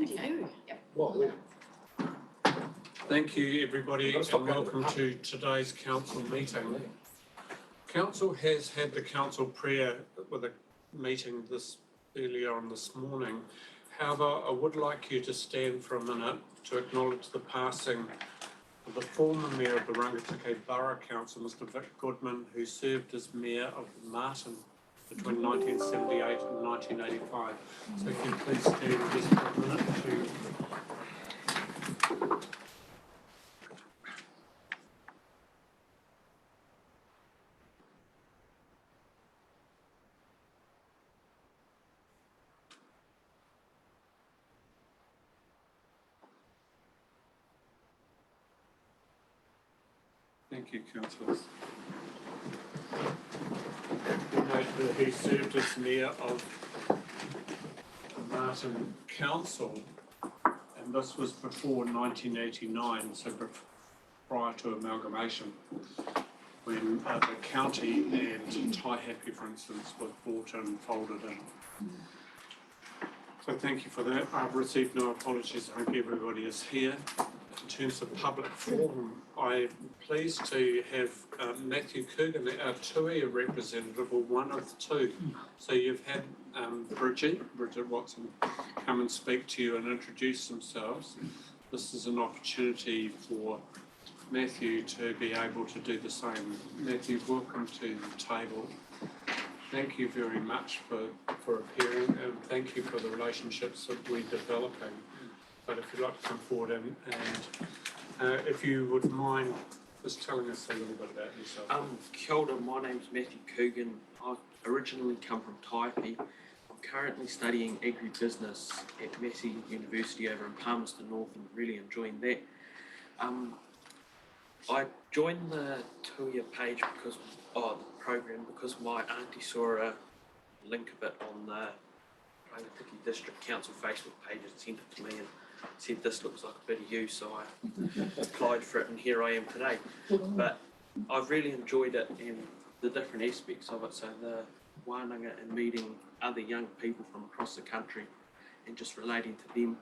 Okay. Well, Thank you, everybody, and welcome to today's council meeting. Council has had the council prayer with a meeting earlier on this morning. However, I would like you to stand for a minute to acknowledge the passing of the former mayor of the Rangitikei Borough Council, Mr. Vic Goodman, who served as mayor of Martin between 1978 and 1985. So if you please stand just for a minute to Thank you, councillors. We note that he served as mayor of Martin Council, and this was before 1989, so prior to amalgamation, when the county and Taihape, for instance, was bought and folded in. So thank you for that. I've received no apologies. I hope everybody is here. In terms of public forum, I'm pleased to have Matthew Coogan, our TUI representative, or one of the two. So you've had Bridget Watson, come and speak to you and introduce themselves. This is an opportunity for Matthew to be able to do the same. Matthew, welcome to the table. Thank you very much for appearing, and thank you for the relationships that we're developing. But if you'd like to come forward and if you would mind just telling us a little bit about yourself. Kia ora, my name's Matthew Coogan. I've originally come from Taihape. I'm currently studying agribusiness at Massey University over in Palmerston North and really enjoying that. I joined the Tuia page because the program because my auntie saw a link of it on the Rangitikei District Council Facebook page and sent it to me and said this looks like a bit of you, so I applied for it and here I am today. But I've really enjoyed it and the different aspects of it, so the wānanga and meeting other young people from across the country and just relating to them,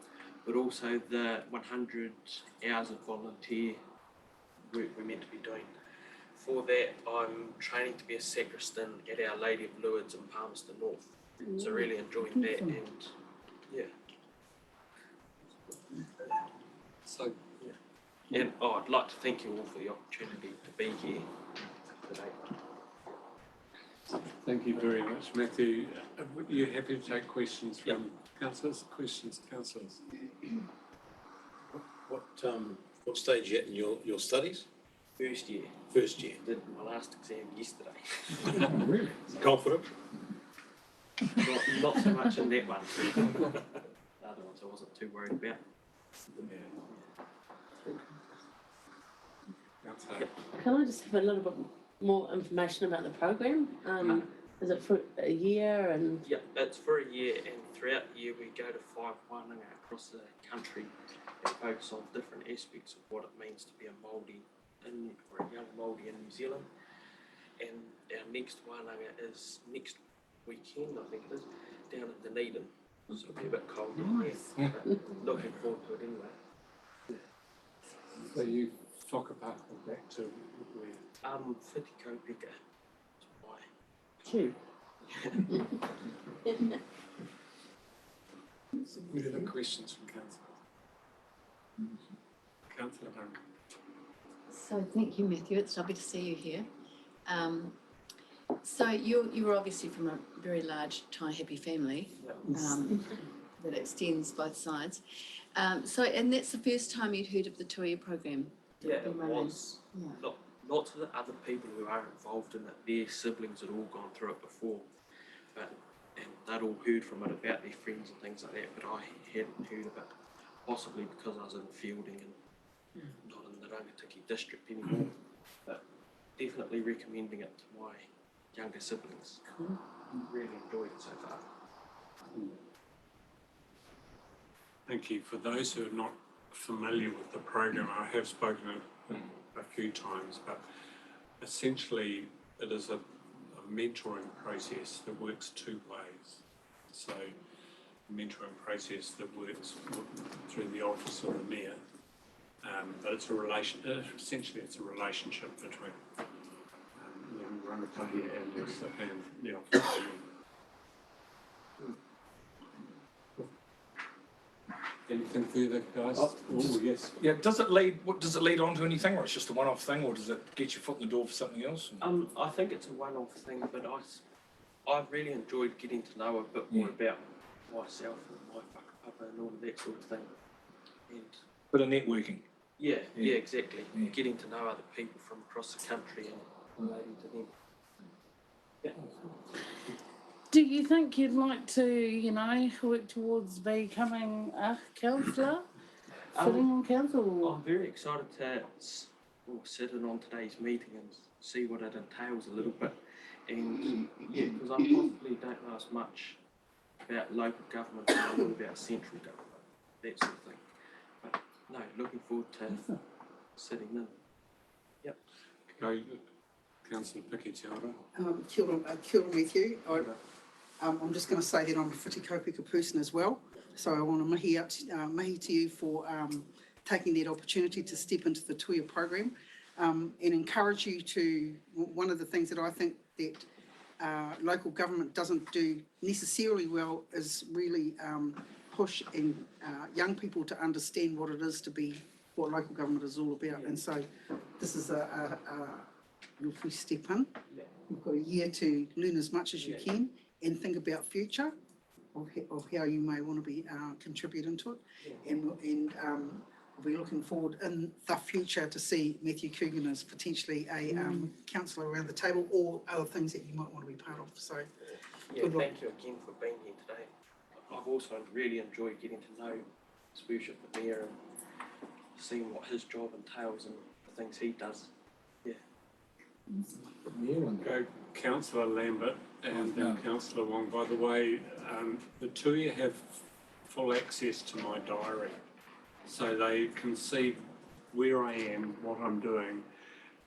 but also the 100 hours of volunteer work we're meant to be doing. For that, I'm training to be a sacristan at Our Lady of Lourdes in Palmerston North, so really enjoying that and yeah. So, And I'd like to thank you all for the opportunity to be here today. thank you very much, Matthew. Are you happy to take questions from councillors? Questions, councillors? what stage are you at in your studies? First year. First year. Did my last exam yesterday. Really? Confident? Not so much in that one. The other ones I wasn't too worried about. Can I just have a little bit more information about the program? Is it for a year and? Yeah, it's for a year, and throughout the year we go to 5 wānanga across the country and focus on different aspects of what it means to be a Māori or a young Māori in New Zealand. And our next wānanga is next weekend, I think it is, down in Dunedin. So it'll be a bit cold in there, but looking forward to it anyway. So you whakapapa back to where? Whitiko Pika. Why? Two. Any other questions from councillors? Councillor Duncan. So thank you, Matthew. It's lovely to see you here. So you were obviously from a very large Taihape family that extends both sides. And that's the first time you'd heard of the Tuia program? Yeah, it was. Yeah. Lots of the other people who are involved in it, their siblings had all gone through it before, and they'd all heard from it about their friends and things like that, but I hadn't heard of it, possibly because I was in Fielding and not in the Rangitikei district anymore, but definitely recommending it to my younger siblings. Really enjoyed it so far. Thank you. For those who are not familiar with the program, I have spoken a few times, but essentially it is a mentoring process that works two ways. So mentoring process that works through the office of the mayor. But it's essentially it's a relationship between Rangatahi and the office of the mayor. Anything further, guys? Oh, yes. Yeah, does it lead on to anything, or it's just a one-off thing, or does it get your foot in the door for something else? I think it's a one-off thing, but I've really enjoyed getting to know a bit more about myself and my whakapapa and all of that sort of thing. And Bit of networking. yeah, Yeah. exactly. Yeah. Getting to know other people from across the country and relating to them. Yeah. Do you think you'd like to, work towards becoming a councillor? Sitting on council? I'm very excited to sit in on today's meeting and see what it entails a little bit. And yeah, because I possibly don't know as much about local government as I know about central government, that sort of thing. But no, looking forward to sitting in. Go, Councillor Piki Te Ora. Kia ora, Matthew. I'm just going to say that I'm a whiti kaupeka person as well. So I want to mahi to you for taking that opportunity to step into the Tuia program and encourage you to, one of the things that I think that local government doesn't do necessarily well is really push young people to understand what it is to be, what local government is all about. And so this is if we step in, you've got a year to learn as much as you can and think about future of how you may want to be contributing to it. And we'll be looking forward in the future to see Matthew Coogan as potentially a councillor around the table or other things that you might want to be part of. So Yeah, good luck. thank you again for being here today. I've also really enjoyed getting to know His Worship the Mayor and seeing what his job entails and the things he does. Go, Councillor Lambert and then Councillor Wong. By the way, the Tuia have full access to my diary, so they can see where I am, what I'm doing,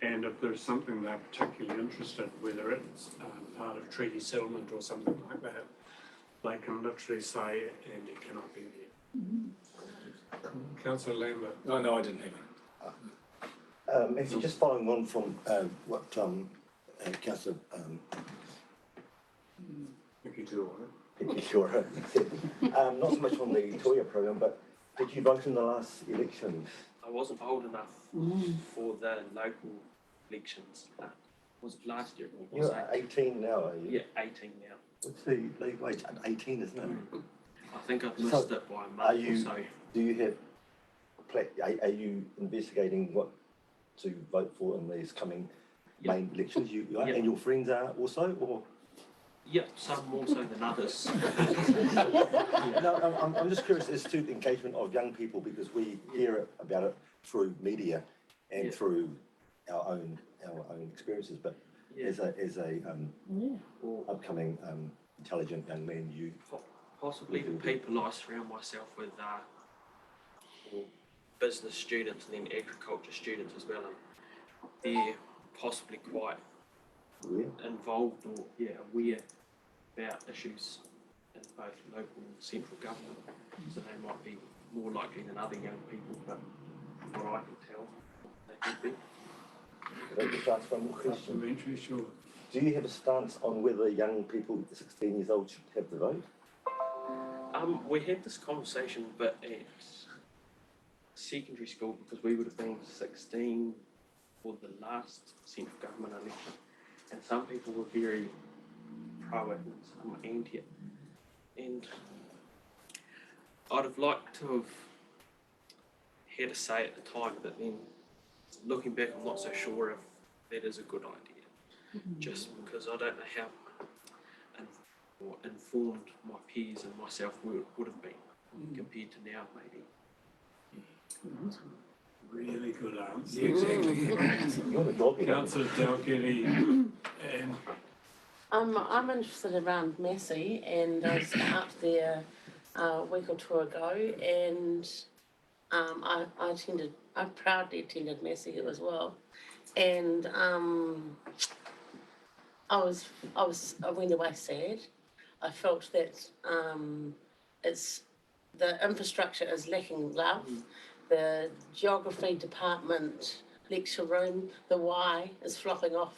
and if there's something they're particularly interested, whether it's part of treaty settlement or something like that, they can literally say, Andy, can I be there? Councillor Lambert. Oh, no, I didn't have it. If you're just following on from what Councillor Piki Te Ora. Sure said, not so much on the Toya program, but did you vote in the last elections? I wasn't old enough for the local elections. Was it last year? Or was You're it? 18 now, are you? Yeah, 18 now. What's the legal age? 18, isn't it? I think I've So, missed it by a are month you- or so. Do you have, are you investigating what to vote for in these coming Yeah. main elections? You Yeah. And your friends are also, or? Yeah, some more so than others. No, I'm just curious as to the engagement of young people, because we hear about it through media and Yeah. through our own experiences, but Yeah. as a Or upcoming intelligent young man, you possibly the people I surround myself with are or business students and then agriculture students as well. And they're possibly quite involved or aware about issues in both local and central government. So they might be more likely than other young people, but from what I can tell, they could be. could I just ask one more question? Supplementary, sure. Do you have a stance on whether young people 16 years old should have the vote? We had this conversation a bit at secondary school because we would have been 16 for the last central government election, and some people were very pro it and some anti it. And I'd have liked to have had a say at the time, but then looking back, I'm not so sure if that is a good idea. Just because I don't know how informed my peers and myself would have been compared to now, maybe. Really good answer. Yeah, exactly. You're the dog. Councillor Dalgety and I'm interested around Massey, and I was up there a week or two ago, and I proudly attended Massey as well, and I went away sad. I felt that it's, the infrastructure is lacking love. The geography department lecture room, the Y is flopping off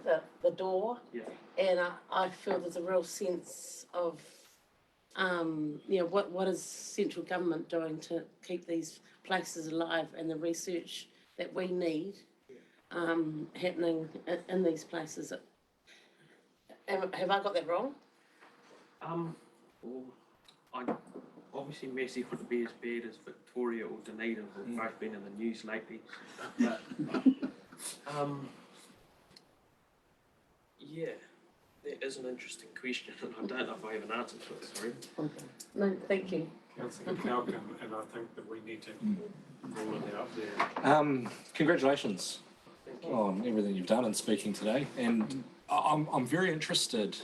the door. Yeah. And I feel there's a real sense of, what is central government doing to keep these places alive and the research that we need happening in these places. Have I got that wrong? Well, I obviously Messi wouldn't be as bad as Victoria or Dunedin, who've both been in the news lately. But yeah, that is an interesting question, and I don't know if I have an answer to it. Sorry. No, thank you. Councillor Calkin, and I think that we need to roll it out there. Congratulations Thank you. on everything you've done in speaking today, and I'm very interested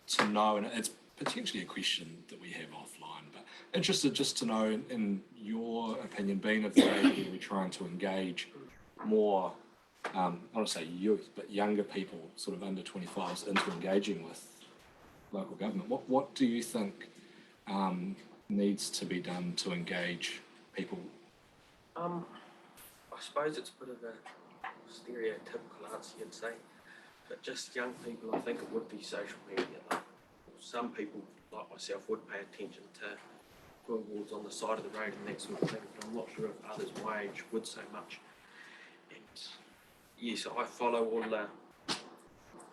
to know, and it's potentially a question that we have offline, but interested just to know, in your opinion, being of the age where we're trying to engage more, I don't want to say youth, but younger people, sort of under 25s, into engaging with local government. What do you think needs to be done to engage people? I suppose it's a bit of a stereotypical answer you'd say, but just young people, I think it would be social media. Like, some people, like myself, would pay attention to billboards on the side of the road and that sort of thing, but I'm not sure if others my age would so much. And yes, I follow all the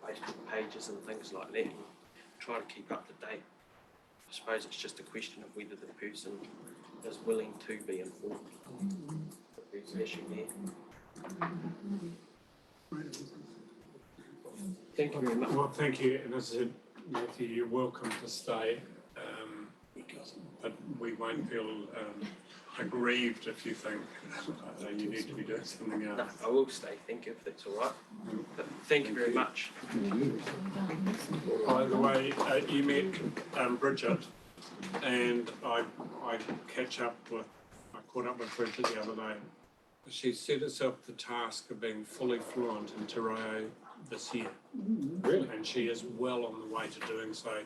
Facebook pages and things like that and try to keep up to date. I suppose it's just a question of whether the person is willing to be informed. There's an issue there. Thank you very much. Well, thank you, and as I said, Matthew, you're welcome to stay, but we won't feel aggrieved if you think you need to be doing something No, else. I will stay, thank you, if that's all right. But thank you very much. By the way, you met Bridget, and I caught up with Bridget the other day. She set herself the task of being fully fluent in Te Reo this year. Really? And she is well on the way to doing so,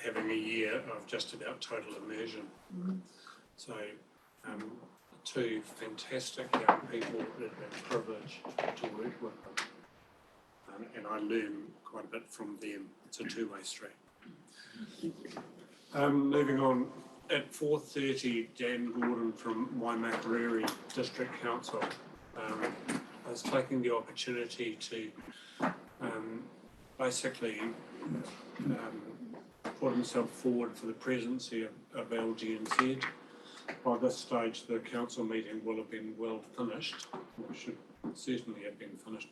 having a year of just about total immersion. So, two fantastic young people, a privilege to work with them. And I learn quite a bit from them. It's a two-way street. Moving on, at 4:30, Dan Gordon from Waimakariri District Council is taking the opportunity to basically put himself forward for the presidency of LGNZ. By this stage, the council meeting will have been well finished, or should certainly have been finished.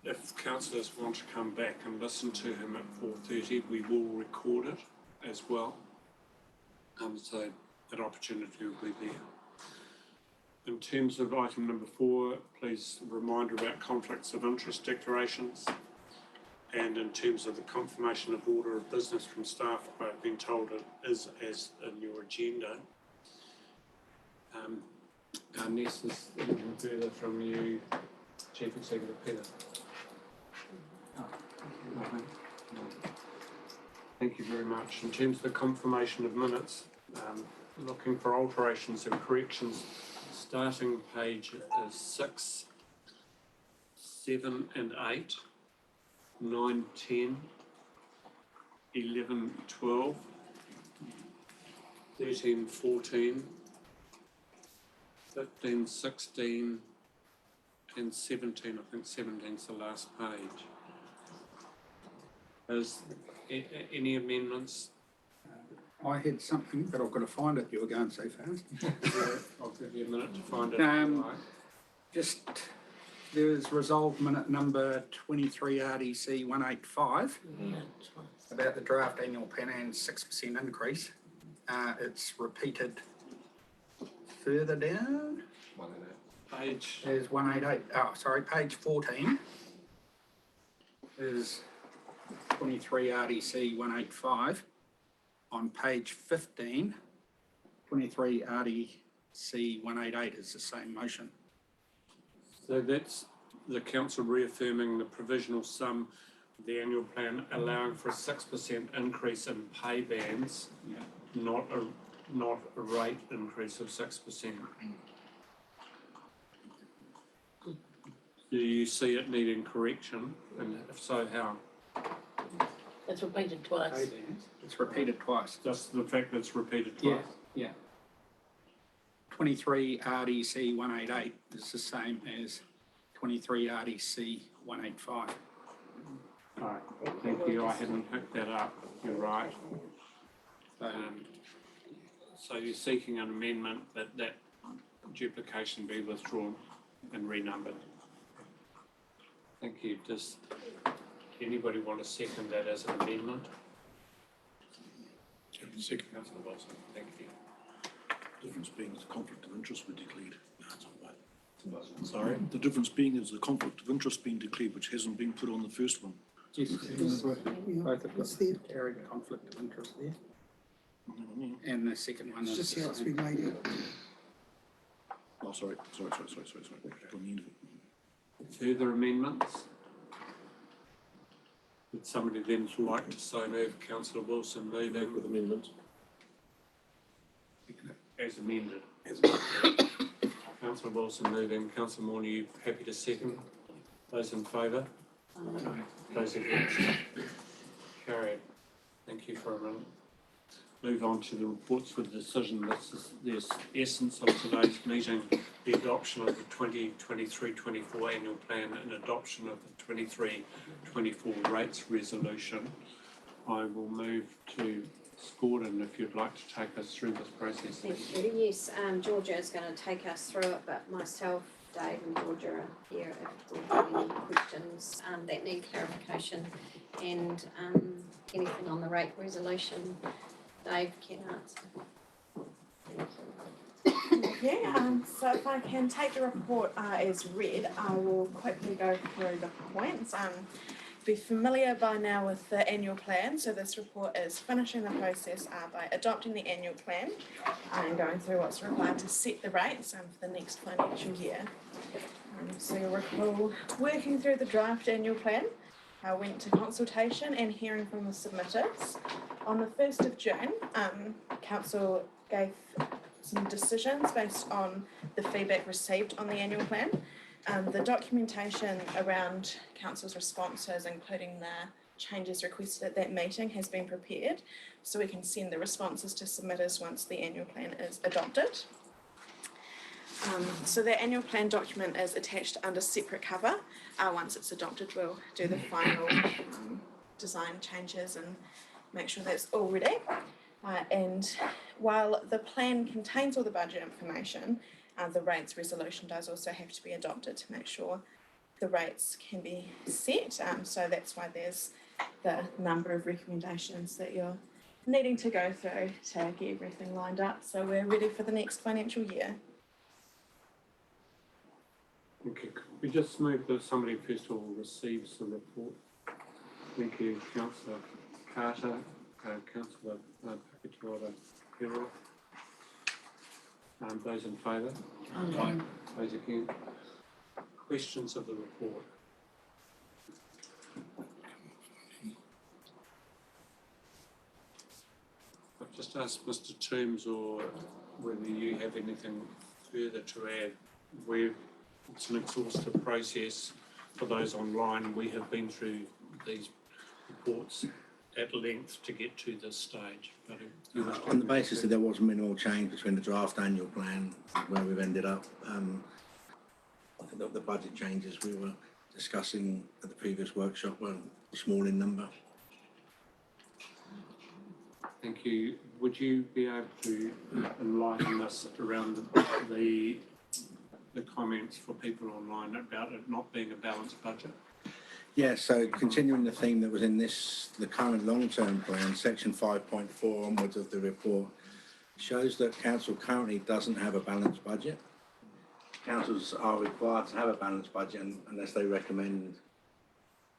If councillors want to come back and listen to him at 4:30, we will record it as well. So that opportunity will be there. In terms of item number 4, please reminder about conflicts of interest declarations. And in terms of the confirmation of order of business from staff, I've been told it is as in your agenda. Unless there's anything further from you, Chief Executive Peter. Nothing. No. Thank you very much. In terms of the confirmation of minutes, looking for alterations and corrections, starting page is 6, 7 and 8, 9, 10, 11, 12, 13, 14, 15, 16 and 17. I think 17 is the last page. Is any amendments? I had something, but I've got to find it. You were going so fast. I'll give you a minute to find it. Just, there is resolved minute number 23 RDC 185 about the draft annual plan and 6% increase. It's repeated further down. Page. There's 188. Oh, sorry, page 14 is 23 RDC 185. On page 15, 23 RDC 188 is the same motion. So that's the council reaffirming the provisional sum the annual plan allowing for a 6% increase in pay bands, not a rate increase of 6%. Do you see it needing correction, and if so, how? It's repeated twice. It's repeated twice. Just the fact that it's repeated Yeah, twice? yeah. 23 RDC 188 is the same as 23 RDC 185. All right, thank you, I hadn't picked that up, you're right. So you're seeking an amendment that that duplication be withdrawn and renumbered. Thank you. Does anybody want to second that as an amendment? Second. Councillor Wilson, thank you. Difference being is the conflict of interest we declared. Sorry? The difference being is the conflict of interest being declared, which hasn't been put on the first one. Yes, both have It's got there. carried conflict of interest there. And the second one It's is just the how it's same. been laid out. Oh, sorry. On the end of it. Further amendments? Would somebody then like to so move? Councillor Wilson moving With amendment. as amended. Councillor Wilson moving. Councillor Moore, are you happy to second? Those in favour? Those against? Carried. Thank you for a minute. Move on to the reports for the decision. This is the essence of today's meeting, the adoption of the 2023-24 annual plan and adoption of the 23-24 rates resolution. I will move to Gordon if you'd like to take us through this process. Thank you. Yes, Georgia is going to take us through it, but myself, Dave and Georgia are here if we have any questions that need clarification and anything on the rate resolution. Dave can answer. Yeah, so if I can take the report as read, I will quickly go through the points. Be familiar by now with the annual plan, so this report is finishing the process by adopting the annual plan and going through what's required to set the rates for the next financial year. So you'll recall working through the draft annual plan. I went to consultation and hearing from the submitters. On the 1st of June, Council gave some decisions based on the feedback received on the annual plan. The documentation around Council's responses, including the changes requested at that meeting, has been prepared, so we can send the responses to submitters once the annual plan is adopted. So the annual plan document is attached under separate cover. Once it's adopted, we'll do the final design changes and make sure that's all ready. And while the plan contains all the budget information, the rates resolution does also have to be adopted to make sure the rates can be set. So that's why there's the number of recommendations that you're needing to go through to get everything lined up. So we're ready for the next financial year. Okay, could we just move that somebody first of all receives the report? Thank you, Councillor Carter, Councillor Pakitoa-Pero. Those in favour? Aye. Those against? Questions of the report? I've just asked Mr. Toombs or whether you have anything further to add. It's an exhaustive process for those online. We have been through these reports at length to get to this stage. But on the basis that there was minimal change between the draft annual plan and where we've ended up, I think that the budget changes we were discussing at the previous workshop were small in number. Thank you. Would you be able to enlighten us around the comments for people online about it not being a balanced budget? Yeah, so continuing the theme that was in the current long-term plan, section 5.4 onwards of the report, shows that council currently doesn't have a balanced budget. Councils are required to have a balanced budget unless they recommend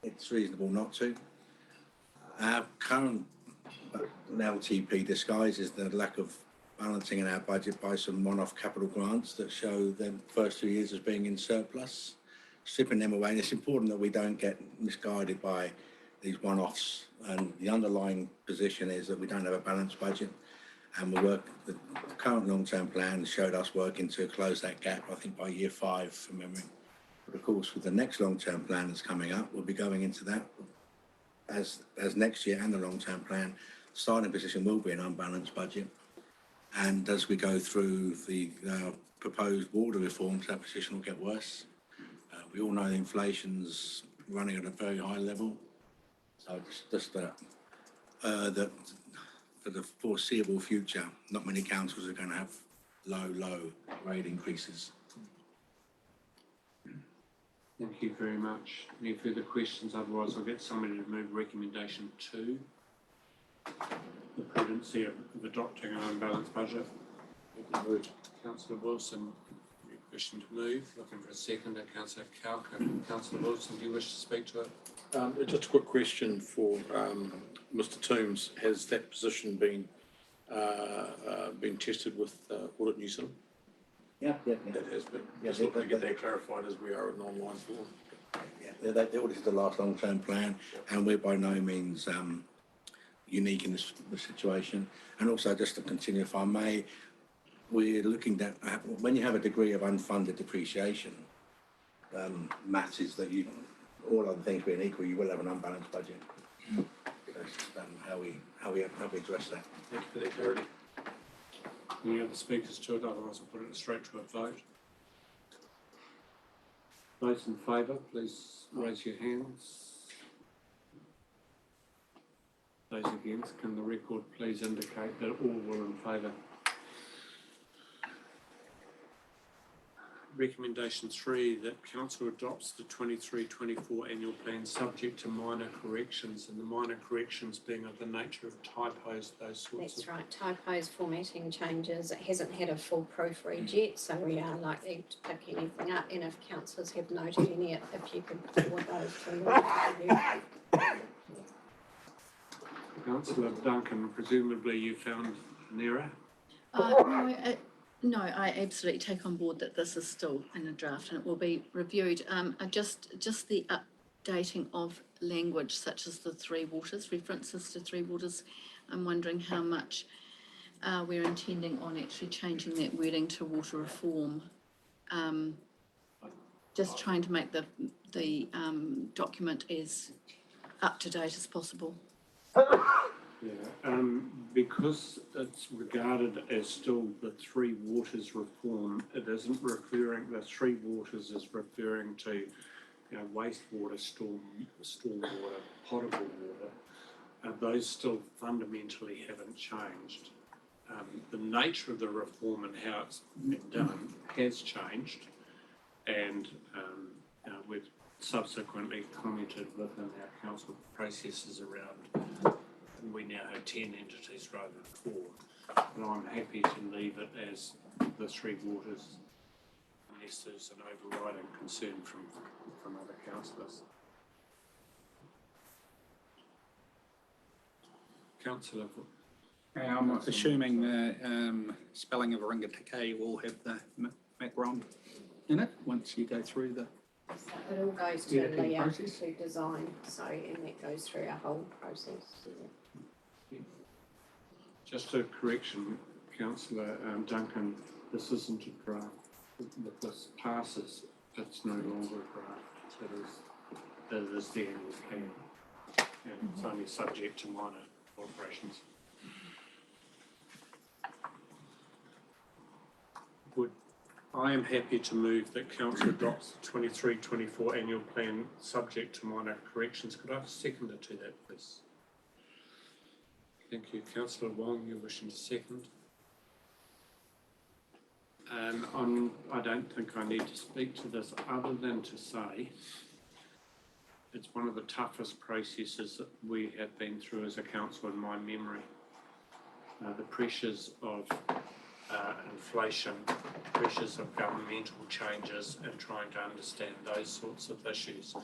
it's reasonable not to. Our current LTP disguises the lack of balancing in our budget by some one-off capital grants that show the first 2 years as being in surplus, stripping them away. And it's important that we don't get misguided by these one-offs, and the underlying position is that we don't have a balanced budget, and the current long-term plan showed us working to close that gap, I think by year 5 from memory. But of course, with the next long-term plan that's coming up, we'll be going into that as next year, and the long-term plan, starting position will be an unbalanced budget. And as we go through the proposed water reforms, that position will get worse. We all know inflation's running at a very high level. So it's just that for the foreseeable future, not many councils are going to have low rate increases. Thank you very much. Any further questions? Otherwise, I'll get somebody to move recommendation 2. The prudency of adopting an unbalanced budget. Councillor Wilson, you wishing to move? Looking for a second. Councillor Cowker. Councillor Wilson, do you wish to speak to it? Just a quick question for Mr. Toombs. Has that position been tested with Audit New Zealand? Yeah. It has been. Just looking to get that clarified as we are an online forum. Yeah, they audited the last long-term plan, and we're by no means unique in this situation. And also, just to continue, if I may, we're looking at when you have a degree of unfunded depreciation, maths is that all other things being equal, you will have an unbalanced budget. That's how we address that. Thank you for that clarity. Any other speakers to it? Otherwise, I'll put it straight to a vote. Those in favour, please raise your hands. Those against, can the record please indicate that all were in favour? Recommendation 3, that Council adopts the 23-24 annual plan subject to minor corrections, and the minor corrections being of the nature of typos, those sorts That's right, typos, formatting changes. It hasn't had a full proofread yet, so we are likely to pick anything up, and if councillors have noted any, if you could forward those to review. Councillor Duncan, presumably you found an error? No, I absolutely take on board that this is still in a draft and it will be reviewed. Just the updating of language such as the 3 waters, references to 3 waters. I'm wondering how much we're intending on actually changing that wording to water reform. Just trying to make the document as up to date as possible. Yeah, because it's regarded as still the 3 waters reform, it isn't referring, the 3 waters is referring to, wastewater, stormwater, potable water. Those still fundamentally haven't changed. The nature of the reform and how it's been done has changed, and we've subsequently commented within our council processes around. We now have 10 entities rather than 4, but I'm happy to leave it as the 3 waters unless there's an overriding concern from other councillors. Councillor. I'm assuming the spelling of Ringatike will have the Macron in it once you go through the. It all goes to layout, to design, so, and that goes through our whole process. Just a correction, Councillor Duncan, this isn't a draft. If this passes, it's no longer a draft. It is the annual plan, and it's only subject to minor alterations. I am happy to move that Council adopts the 23-24 annual plan subject to minor corrections. Could I have a seconder to that, please? Thank you. Councillor Wong, you're wishing to second. I don't think I need to speak to this other than to say it's one of the toughest processes that we have been through as a council in my memory. The pressures of inflation, pressures of governmental changes and trying to understand those sorts of issues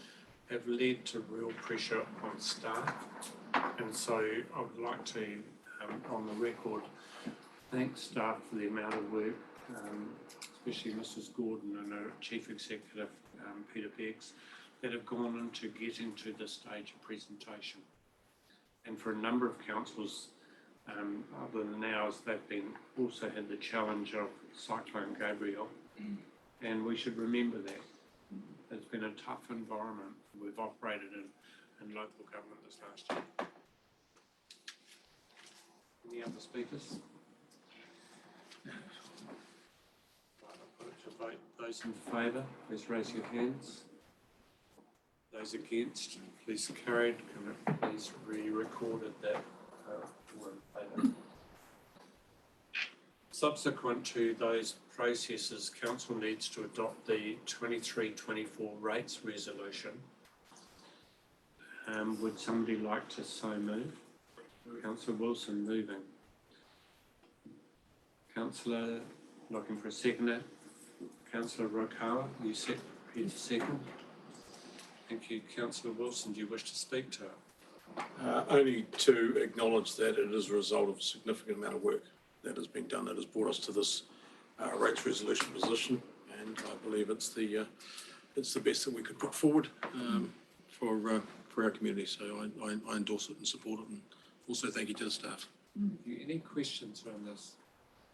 have led to real pressure on staff. And so I would like to, on the record, thank staff for the amount of work, especially Mrs. Gordon and her Chief Executive, Peter Beggs, that have gone into getting to this stage of presentation. And for a number of councils, other than ours, they've been also had the challenge of Cyclone Gabriel. And we should remember that. It's been a tough environment we've operated in local government this last year. Any other speakers? Right, I'll put it to vote. Those in favour, please raise your hands. Those against, please carried. Can it please be recorded that were in favour? Subsequent to those processes, council needs to adopt the 23-24 rates resolution. Would somebody like to so move? Councillor Wilson moving. Councillor looking for a seconder. Councillor Rokawa, you prepared to second? Thank you. Councillor Wilson, do you wish to speak to it? Only to acknowledge that it is a result of a significant amount of work that has been done that has brought us to this rates resolution position, and I believe it's the best that we could put forward for our community. So I endorse it and support it, and also thank you to the staff. Any questions around this?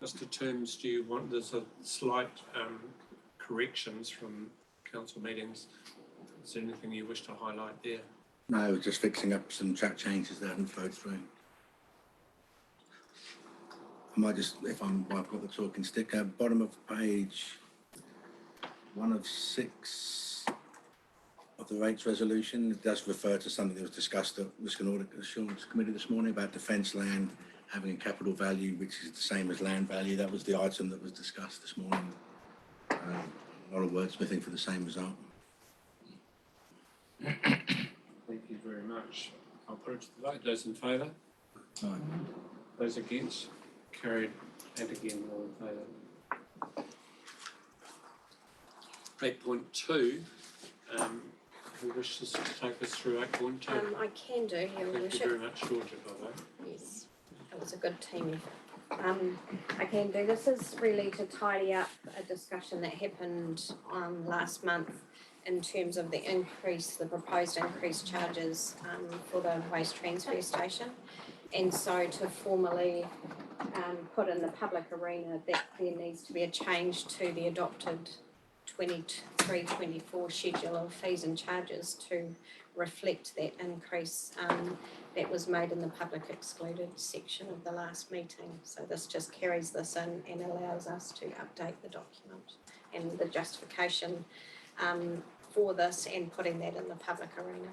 Mr. Toombs, do you want, there's a slight corrections from council meetings. Is there anything you wish to highlight there? No, we're just fixing up some track changes that hadn't flowed through. I might just, I've got the talking stick, bottom of page 1 of 6 of the rates resolution, it does refer to something that was discussed at Risk and Audit Assurance Committee this morning about defence land having a capital value which is the same as land value. That was the item that was discussed this morning. A lot of wordsmithing for the same result. Thank you very much. I'll put it to the vote. Those in favour? Aye. Those against? Carried. And again, all in favour. 8.2, who wishes to take us through 8.2? I can do, Your Thank you Worship. very much, Georgia, by the way. Yes, it was a good team effort. I can do. This is really to tidy up a discussion that happened last month in terms of the proposed increased charges for the waste transfer station. And so to formally put in the public arena that there needs to be a change to the adopted 23-24 schedule of fees and charges to reflect that increase that was made in the public excluded section of the last meeting. So this just carries this in and allows us to update the document and the justification for this and putting that in the public arena.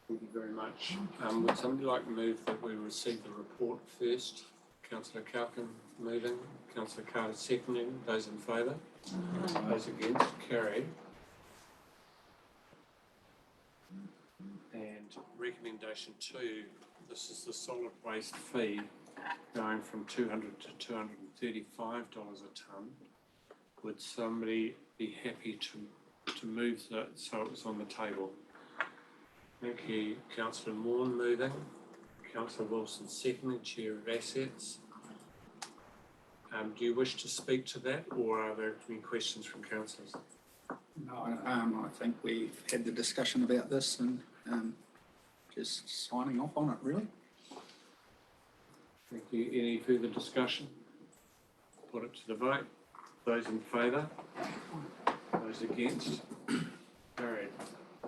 Thank you very much. Would somebody like to move that we receive the report first? Councillor Kalkin moving, Councillor Carter seconding. Those in favour? Those against? Carried. And recommendation 2, this is the solid waste fee going from $200 to $235 a tonne. Would somebody be happy to move that so it was on the table? Thank you. Councillor Morn moving. Councillor Wilson seconding, Chair of Assets. Do you wish to speak to that, or are there any questions from councillors? No, I think we've had the discussion about this and just signing off on it, really. Thank you. Any further discussion? Put it to the vote. Those in favour? Those against? Carried.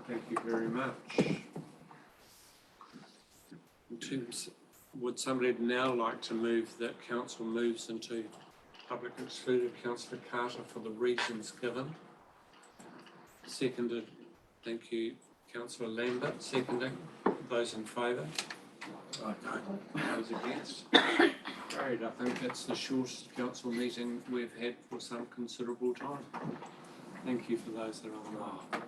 Thank you very much. In terms, would somebody now like to move that council moves into public excluded? Councillor Carter for the reasons given. Seconded. Thank you. Councillor Lambert seconding. Those in favour? Those against? Carried. I think that's the shortest council meeting we've had for some considerable time. Thank you for those that are online.